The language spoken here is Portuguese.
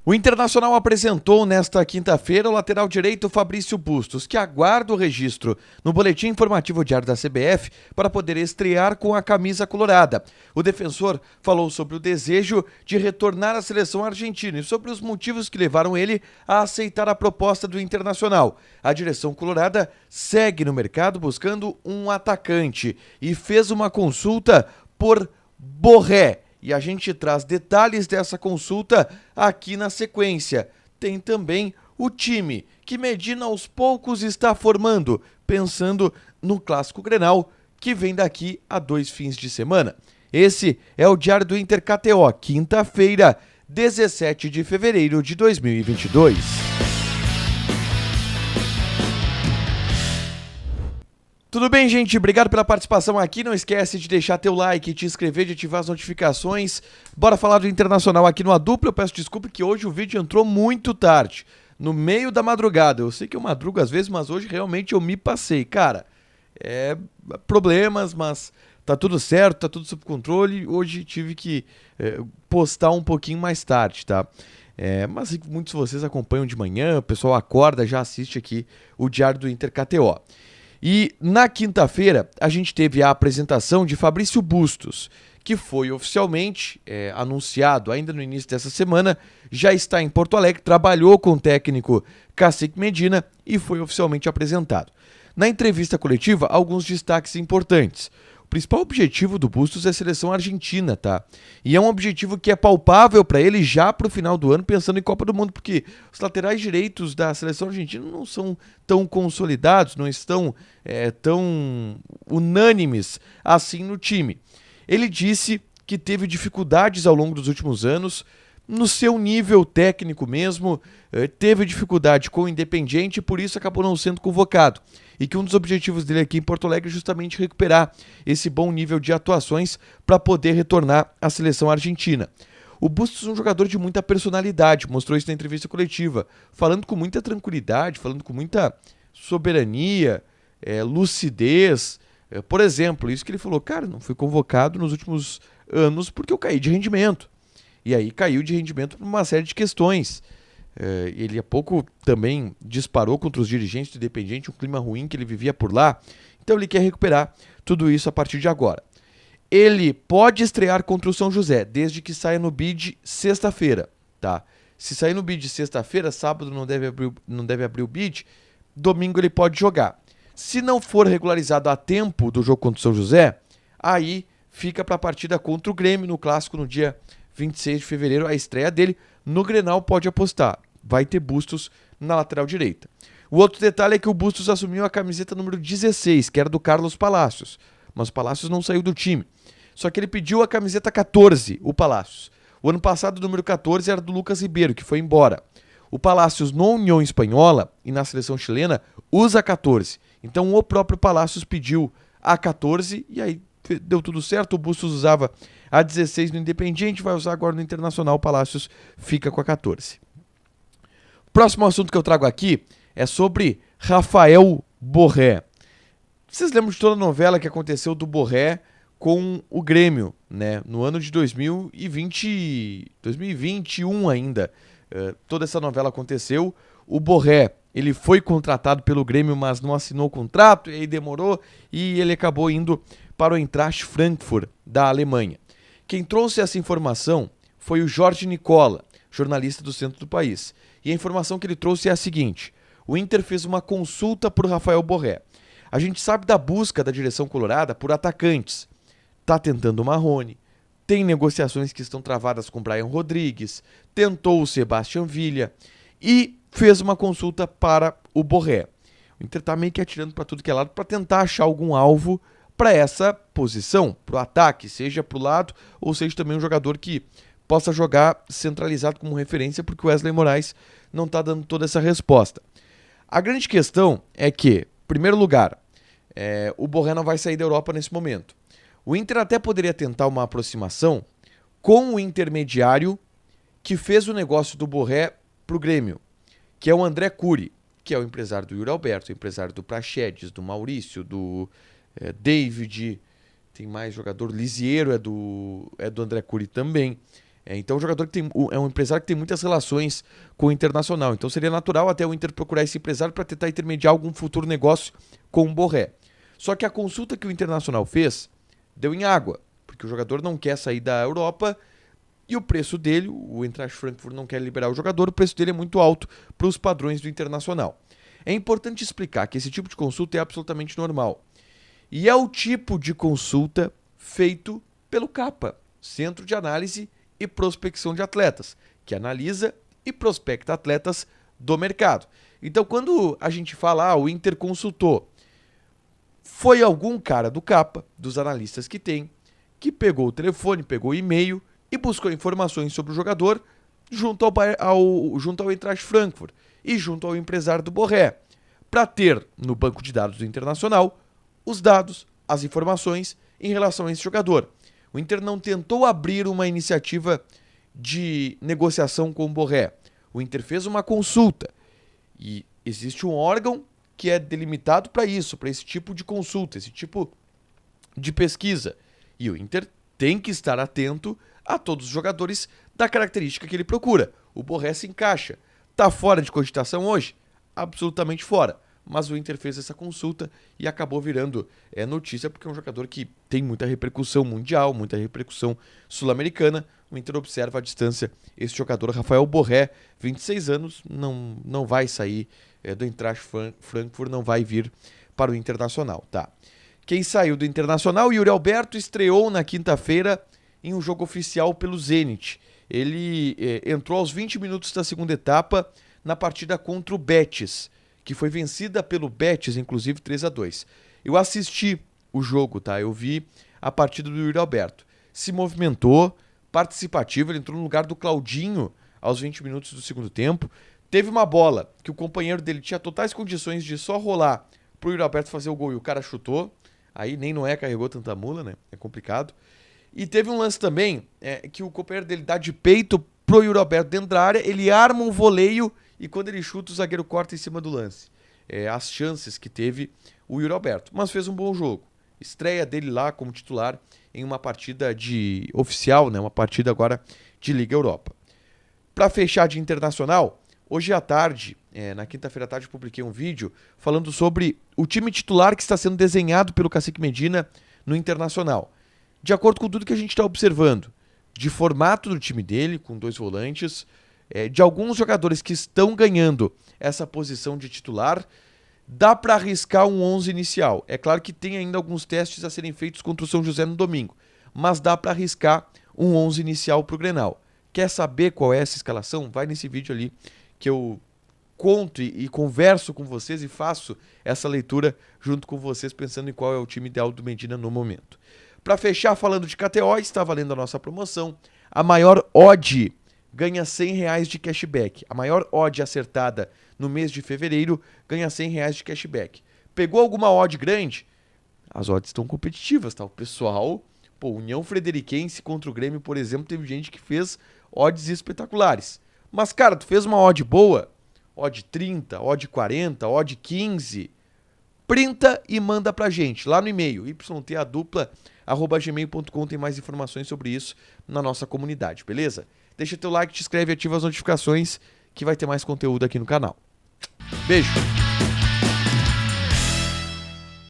O Internacional apresentou nesta quinta-feira o lateral direito Fabrício Bustos, que aguarda o registro no Boletim Informativo Diário da CBF para poder estrear com a camisa colorada. O defensor falou sobre o desejo de retornar à seleção argentina e sobre os motivos que levaram ele a aceitar a proposta do Internacional. A direção colorada segue no mercado buscando um atacante e fez uma consulta por Borré. E a gente traz detalhes dessa consulta aqui na sequência. Tem também o time que Medina aos poucos está formando, pensando no Clássico Grenal, que vem daqui a 2 fins de semana. Esse é o Diário do Inter KTO, quinta-feira, 17 de fevereiro de 2022. Tudo bem, gente? Obrigado pela participação aqui. Não esquece de deixar teu like, te inscrever, de ativar as notificações. Bora falar do Internacional aqui no A Dupla. Eu peço desculpa que hoje o vídeo entrou muito tarde, no meio da madrugada. Eu sei que eu madrugo às vezes, mas hoje realmente eu me passei. Cara, problemas, mas tá tudo certo, tá tudo sob controle. Hoje tive que postar um pouquinho mais tarde, tá? Mas muitos de vocês acompanham de manhã, o pessoal acorda, já assiste aqui o Diário do Inter KTO. E na quinta-feira a gente teve a apresentação de Fabrício Bustos, que foi oficialmente anunciado ainda no início dessa semana, já está em Porto Alegre, trabalhou com o técnico Cacique Medina e foi oficialmente apresentado. Na entrevista coletiva, alguns destaques importantes. O principal objetivo do Bustos é a seleção argentina, tá? E é um objetivo que é palpável para ele já para o final do ano, pensando em Copa do Mundo, porque os laterais direitos da seleção argentina não são tão consolidados, não estão tão unânimes assim no time. Ele disse que teve dificuldades ao longo dos últimos anos, no seu nível técnico mesmo, teve dificuldade com o Independiente e por isso acabou não sendo convocado. E que um dos objetivos dele aqui em Porto Alegre é justamente recuperar esse bom nível de atuações para poder retornar à seleção argentina. O Bustos é um jogador de muita personalidade, mostrou isso na entrevista coletiva, falando com muita tranquilidade, falando com muita soberania, lucidez. Por exemplo, isso que ele falou, cara, não fui convocado nos últimos anos porque eu caí de rendimento. E aí caiu de rendimento por uma série de questões. Ele há pouco também disparou contra os dirigentes do Independiente, um clima ruim que ele vivia por lá. Então ele quer recuperar tudo isso a partir de agora. Ele pode estrear contra o São José, desde que saia no bid sexta-feira, tá? Se sair no bid sexta-feira, sábado não deve abrir o bid, domingo ele pode jogar. Se não for regularizado a tempo do jogo contra o São José, aí fica para a partida contra o Grêmio no Clássico no dia 26 de fevereiro, a estreia dele. No Grenal pode apostar, vai ter Bustos na lateral direita. O outro detalhe é que o Bustos assumiu a camiseta número 16, que era do Carlos Palacios, mas o Palacios não saiu do time. Só que ele pediu a camiseta 14, o Palacios. O ano passado o número 14 era do Lucas Ribeiro, que foi embora. O Palacios na União Espanhola e na seleção chilena usa 14. Então o próprio Palacios pediu a 14 e aí deu tudo certo. O Bustos usava a 16 no Independiente, vai usar agora no Internacional. O Palacios fica com a 14. Próximo assunto que eu trago aqui é sobre Rafael Borré. Vocês lembram de toda a novela que aconteceu do Borré com o Grêmio, né? No ano de 2021 ainda. Toda essa novela aconteceu. O Borré, ele foi contratado pelo Grêmio, mas não assinou o contrato, e aí demorou, e ele acabou indo para o Eintracht Frankfurt, da Alemanha. Quem trouxe essa informação foi o Jorge Nicola, jornalista do centro do país. E a informação que ele trouxe é a seguinte: o Inter fez uma consulta por Rafael Borré. A gente sabe da busca da direção colorada por atacantes. Tá tentando o Marrone, tem negociações que estão travadas com o Brian Rodrigues, tentou o Sebastian Villa e fez uma consulta para o Borré. O Inter tá meio que atirando para tudo que é lado para tentar achar algum alvo para essa posição, para o ataque, seja para o lado ou seja também um jogador que possa jogar centralizado como referência, porque o Wesley Moraes não está dando toda essa resposta. A grande questão é que, em primeiro lugar, o Borré não vai sair da Europa nesse momento. O Inter até poderia tentar uma aproximação com o intermediário que fez o negócio do Borré para o Grêmio, que é o André Curi, que é o empresário do Yuri Alberto, o empresário do Praxedes, do Maurício, do David, tem mais jogador, Lisiero é do André Curi também. Então o jogador é um empresário que tem muitas relações com o Internacional. Então seria natural até o Inter procurar esse empresário para tentar intermediar algum futuro negócio com o Borré. Só que a consulta que o Internacional fez deu em água, porque o jogador não quer sair da Europa e o preço dele, o Eintracht Frankfurt não quer liberar o jogador, o preço dele é muito alto para os padrões do Internacional. É importante explicar que esse tipo de consulta é absolutamente normal. E é o tipo de consulta feito pelo CAPA, Centro de Análise e Prospecção de Atletas, que analisa e prospecta atletas do mercado. Então, quando a gente fala, o Inter consultou, foi algum cara do CAPA, dos analistas que tem, que pegou o telefone, pegou o e-mail e buscou informações sobre o jogador junto ao Eintracht Frankfurt e junto ao empresário do Borré, para ter no banco de dados do Internacional os dados, as informações em relação a esse jogador. O Inter não tentou abrir uma iniciativa de negociação com o Borré. O Inter fez uma consulta e existe um órgão que é delimitado para isso, para esse tipo de consulta, esse tipo de pesquisa. E o Inter tem que estar atento a todos os jogadores da característica que ele procura. O Borré se encaixa. Está fora de cogitação hoje? Absolutamente fora. Mas o Inter fez essa consulta e acabou virando notícia, porque é um jogador que tem muita repercussão mundial, muita repercussão sul-americana. O Inter observa à distância esse jogador, Rafael Borré, 26 anos, não vai sair do Eintracht Frankfurt, não vai vir para o Internacional. Tá? Quem saiu do Internacional, Yuri Alberto, estreou na quinta-feira em um jogo oficial pelo Zenit. Ele entrou aos 20 minutos da segunda etapa na partida contra o Betis, que foi vencida pelo Betis, inclusive 3-2. Eu assisti o jogo, tá? Eu vi a partida do Yuri Alberto. Se movimentou, participativo, ele entrou no lugar do Claudinho aos 20 minutos do segundo tempo. Teve uma bola que o companheiro dele tinha totais condições de só rolar pro Yuri Alberto fazer o gol e o cara chutou. Aí nem Noé carregou tanta mula, né? É complicado. E teve um lance também que o companheiro dele dá de peito pro Yuri Alberto dentro da área, ele arma um voleio e quando ele chuta, o zagueiro corta em cima do lance. As chances que teve o Yuri Alberto. Mas fez um bom jogo. Estreia dele lá como titular em uma partida oficial, né? Uma partida agora de Liga Europa. Para fechar de Internacional, hoje à tarde, na quinta-feira à tarde, eu publiquei um vídeo falando sobre o time titular que está sendo desenhado pelo Cacique Medina no Internacional. De acordo com tudo que a gente está observando, de formato do time dele, com 2 volantes, de alguns jogadores que estão ganhando essa posição de titular, dá para arriscar um 11 inicial. É claro que tem ainda alguns testes a serem feitos contra o São José no domingo, mas dá para arriscar um 11 inicial para o Grenal. Quer saber qual é essa escalação? Vai nesse vídeo ali que eu conto e converso com vocês e faço essa leitura junto com vocês, pensando em qual é o time ideal do Medina no momento. Para fechar, falando de KTO, está valendo a nossa promoção. A maior odd ganha R$100 de cashback. A maior odd acertada no mês de fevereiro ganha R$100 de cashback. Pegou alguma odd grande? As odds estão competitivas, tá? O pessoal, União Frederiquense contra o Grêmio, por exemplo, teve gente que fez odds espetaculares. Mas, cara, tu fez uma odd boa, odd 30, odd 40, odd 15, printa e manda pra gente lá no e-mail, ytadupla@gmail.com, tem mais informações sobre isso na nossa comunidade, beleza? Deixa teu like, te inscreve e ativa as notificações que vai ter mais conteúdo aqui no canal. Beijo!